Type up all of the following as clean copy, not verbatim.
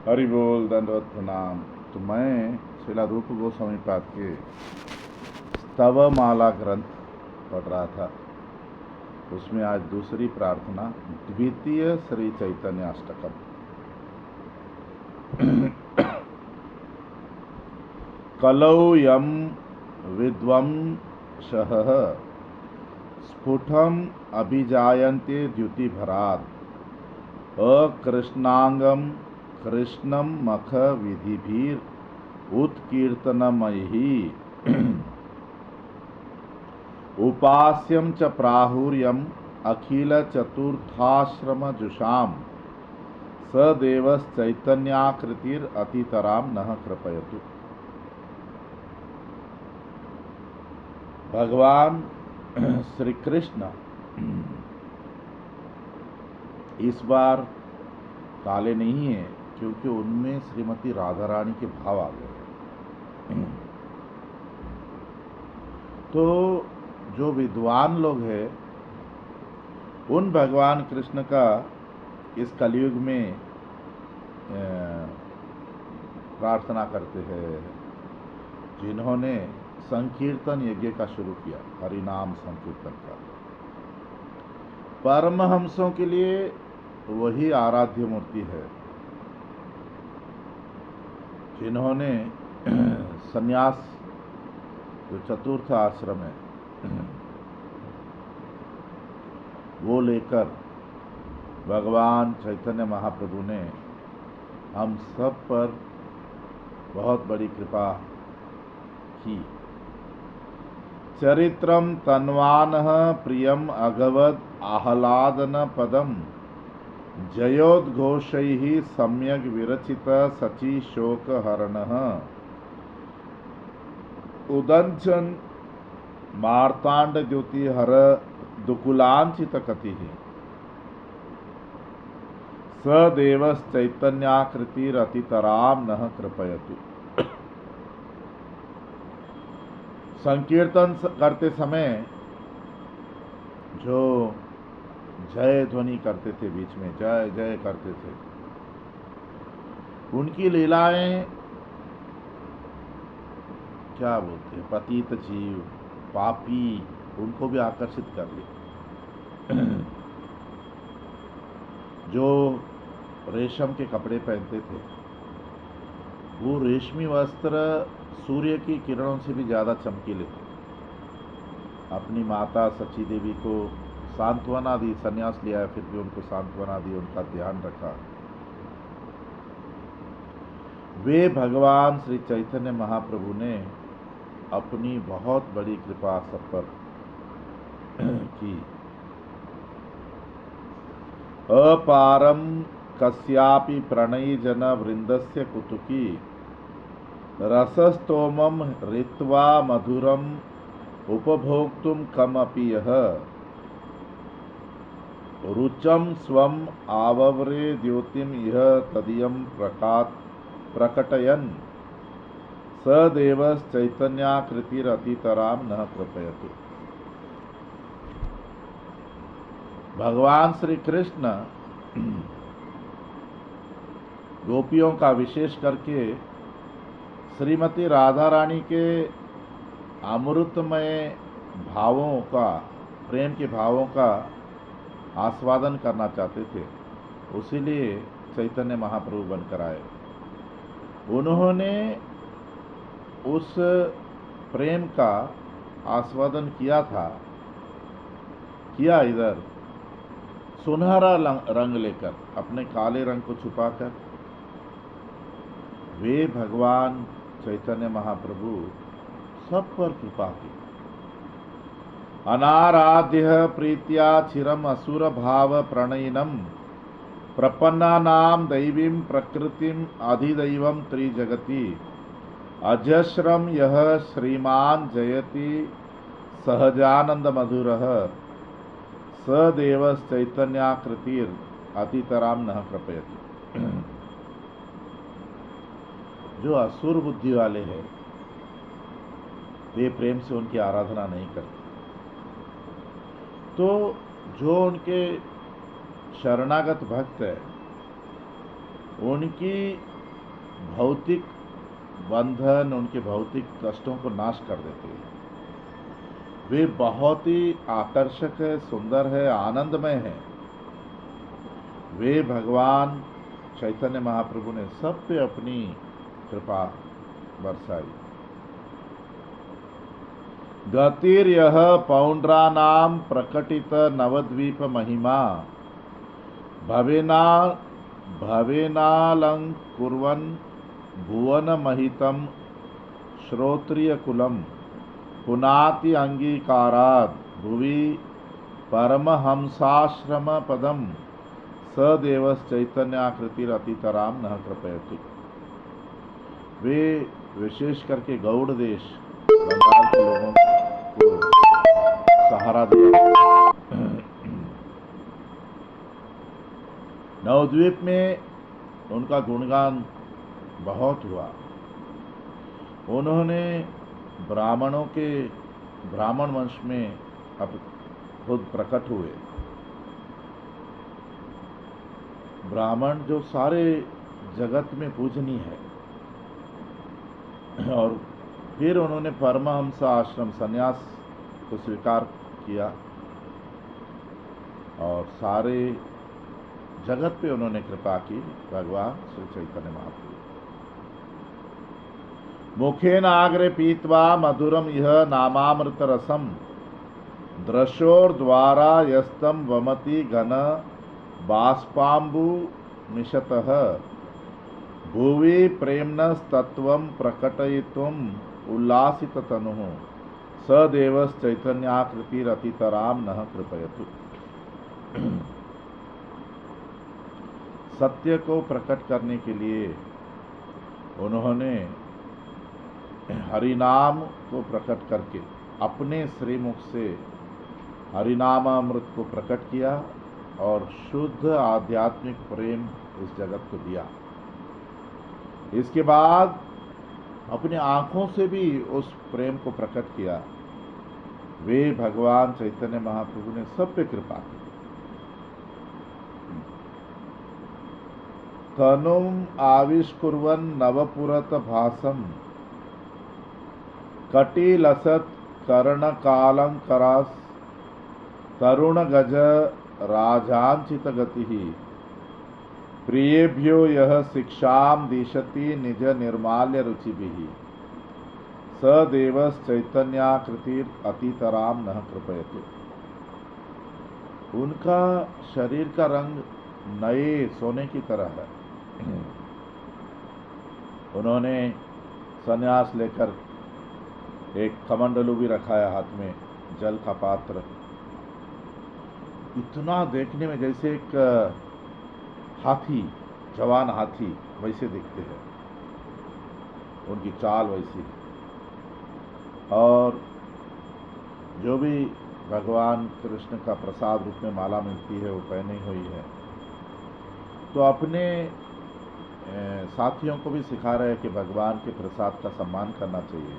हरि बोल, दंडवत प्रणाम। तो मैं श्रीला रूप गोस्वामी पाद के स्तवमाला ग्रंथ पढ़ रहा था। उसमें आज दूसरी प्रार्थना, द्वितीय श्री चैतन्य अष्टकम। कलौ यम विद्वंसः स्फुटम अभिजायन्ते द्युतिभरात् अकृष्णांगम कृष्णम मख विधिभिर उत्कीर्तनमयि उपास्यम च प्राहुर्यम अखिल चतुर्थाश्रम जुषाम सदेवश्चैतन्याकृतिर अतितराम नः कृपयतु। भगवान श्री कृष्ण इस बार काले नहीं है, क्योंकि उनमें श्रीमती राधा रानी के भाव आ गए। तो जो विद्वान लोग हैं, उन भगवान कृष्ण का इस कलयुग में प्रार्थना करते हैं, जिन्होंने संकीर्तन यज्ञ का शुरू किया, हरिनाम संकीर्तन का। परमहंसों के लिए वही आराध्य मूर्ति है, जिन्होंने संन्यास, जो चतुर्थ आश्रम है, वो लेकर भगवान चैतन्य महाप्रभु ने हम सब पर बहुत बड़ी कृपा की। चरित्रम तन्वानः प्रियम अगवद आह्लादन पदम जयोद्घोषैः सम्यक विरचित सची शोक हरणः उदंचन मार्तांड द्युति हर दुकुलांचित कतिः सदेवश्चैतन्याकृतिरतितराम नः कृपयतु। संकीर्तन करते समय जो जय ध्वनि करते थे, बीच में जय जय करते थे, उनकी लीलाएं क्या बोलते हैं, पतित जीव, पापी, उनको भी आकर्षित कर ली। जो रेशम के कपड़े पहनते थे, वो रेशमी वस्त्र सूर्य की किरणों से भी ज्यादा चमकीले थे। अपनी माता सची देवी को सांत्वना दी, संन्यास लिया है, फिर भी उनको सांत्वना दी, उनका ध्यान रखा। वे भगवान श्री चैतन्य महाप्रभु ने अपनी बहुत बड़ी कृपा सब पर की। अपारम कस्यापि प्रणयी जन वृंदस्य कुतुकी रसस्तोमम ऋत्वा मधुरम उपभोक्तुम कमपि यः रुचम स्वम आवव्रे द्योतिम इह तदियं प्रकटयन् सदेवश्चैतन्याकृतिरतितराम नः कृपयतु। भगवान श्री कृष्ण गोपियों का, विशेष करके श्रीमती राधा रानी के अमृतमय भावों का, प्रेम के भावों का आस्वादन करना चाहते थे। उसीलिए चैतन्य महाप्रभु बनकर आए। उन्होंने उस प्रेम का आस्वादन किया था, किया इधर सुनहरा रंग लेकर, अपने काले रंग को छुपाकर। वे भगवान चैतन्य महाप्रभु सब पर कृपा की। अनाराध्य प्रीत्या चिरम असुर भाव प्रणयिनम प्रपन्नानाम दैवीं प्रकृतिम अधिदैवं त्रिजगति अजस्रम यह श्रीमान जयति सहजानंद मधुरः सदेवश्चैतन्याकृतिर अतितराम नः कृपयति। जो असुर बुद्धि वाले हैं, वे प्रेम से उनकी आराधना नहीं करते। तो जो उनके शरणागत भक्त है, उनकी भौतिक बंधन, उनके भौतिक कष्टों को नाश कर देते हैं। वे बहुत ही आकर्षक है, सुंदर है, आनंदमय है। वे भगवान चैतन्य महाप्रभु ने सब पे अपनी कृपा बरसाई। गतिर्यह पौंड्रानाम प्रकटित नवद्वीप महिमा भवेना भवेनालंकुर्वन् भुवन महितम श्रोत्रियकुलम पुनाति अंगीकाराद भुवि परमहंसाश्रम पदम सदेवस चैतन्याकृतिरतितराम न कृपयति। वे विशेष करके गौड़ देश बंगाल के लोगों को सहारा दिया। नवद्वीप में उनका गुणगान बहुत हुआ। उन्होंने ब्राह्मण वंश में अब खुद प्रकट हुए। ब्राह्मण जो सारे जगत में पूजनीय है। और फिर उन्होंने परमहंस आश्रम संन्यास को स्वीकार किया और सारे जगत पे उन्होंने कृपा की। भगवान श्री चैतन्य महाप्रभु मुखेन आग्रे पीत्वा मधुरम यह नामामृत रसम द्रशोर्द्वारा यस्तम वमति घन बाष्पाम्बु निशतः भुवि प्रेम्णस्तत्वं प्रकटयितुम् उल्लासिततनुः सदेवस चैतन्याकृतिरतितराम नः कृपयतु। सत्य को प्रकट करने के लिए उन्होंने हरिनाम को प्रकट करके अपने श्रीमुख से हरिनामामृत को प्रकट किया और शुद्ध आध्यात्मिक प्रेम इस जगत को दिया। इसके बाद अपने आंखों से भी उस प्रेम को प्रकट किया। वे भगवान चैतन्य महाप्रभु ने सब पे कृपा की। तनुम आविष्कुर्वन् नवपुरत भासम कटिलसत कर्णकालंकरास तरुण गज राजांचित गतिः प्रियेभ्यो यह शिक्षाम दिशति निज निर्माल्य रुचिभिः सदेवस चैतन्याकृतिर अतितराम नः कृपयतु। उनका शरीर का रंग नए सोने की तरह है। उन्होंने संन्यास लेकर एक कमंडलू भी रखा है हाथ में, जल का पात्र। इतना देखने में जैसे एक हाथी, जवान हाथी वैसे दिखते हैं, उनकी चाल वैसी है। और जो भी भगवान कृष्ण का प्रसाद रूप में माला मिलती है वो पहनी हुई है। तो अपने साथियों को भी सिखा रहे हैं कि भगवान के प्रसाद का सम्मान करना चाहिए।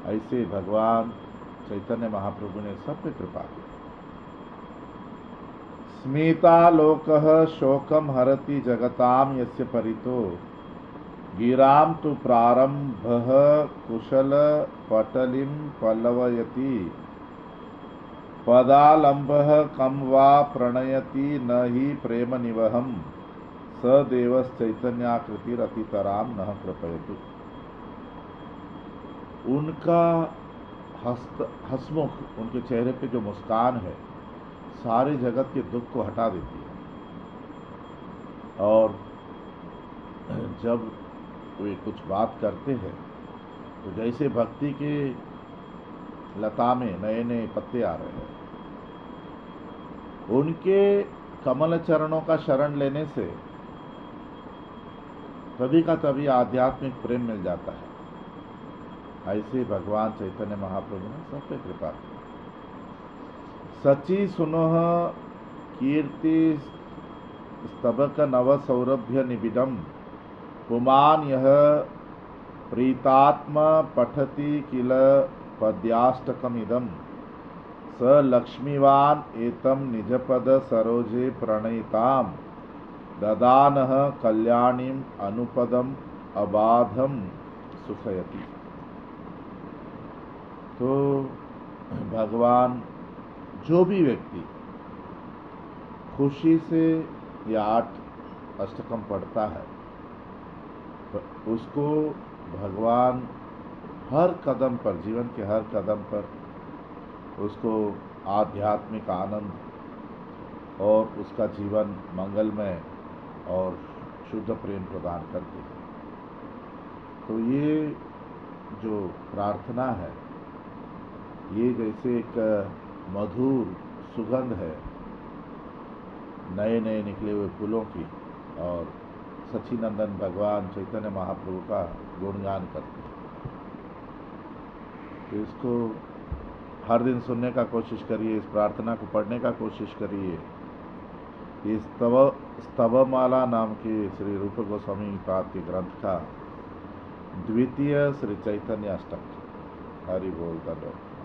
ऐसे भगवान चैतन्य महाप्रभु ने सब पे कृपा की। स्मितालोकः शोकम हरति जगताम यस्य परितो गिराम तु प्रारंभः कुशल पटलिम पल्लवयति पदालंबः कम वा प्रणयति न हि प्रेम निवहम सदेवस चैतन्याकृतिरतितराम नः कृपयतु। उनका हसमुख, उनके चेहरे पे जो मुस्कान है सारे जगत के दुख को हटा देती है। और जब वे कुछ बात करते हैं तो जैसे भक्ति के लता में नए नए पत्ते आ रहे हैं। उनके कमल चरणों का शरण लेने से तभी का तभी आध्यात्मिक प्रेम मिल जाता है। ऐसे भगवान चैतन्य महाप्रभु ने सब पे कृपा की। सची सुनोह कीर्ति स्तबक नव सौरभ्य निबिडम पुमान यह प्रीतात्म पठति किल पद्याष्टकमिदं स लक्ष्मीवान एतम निजपद सरोजे प्रणयिताम ददानः कल्याणीम अनुपदम अबाधम सुखयति। तो भगवान जो भी व्यक्ति खुशी से या 8 अष्टकम पढ़ता है तो उसको भगवान हर कदम पर, जीवन के हर कदम पर उसको आध्यात्मिक आनंद और उसका जीवन मंगलमय और शुद्ध प्रेम प्रदान करते हैं। तो ये जो प्रार्थना है ये जैसे एक मधुर सुगंध है नए नए निकले हुए फूलों की, और सच्चिदानंद भगवान चैतन्य महाप्रभु का गुणगान करते हैं। तो इसको हर दिन सुनने का कोशिश करिए, इस प्रार्थना को पढ़ने का कोशिश करिए। इस स्तवमाला नाम के श्री रूप गोस्वामी पाद के ग्रंथ का द्वितीय श्री चैतन्य अष्टक। हरि बोल। धन्यवाद।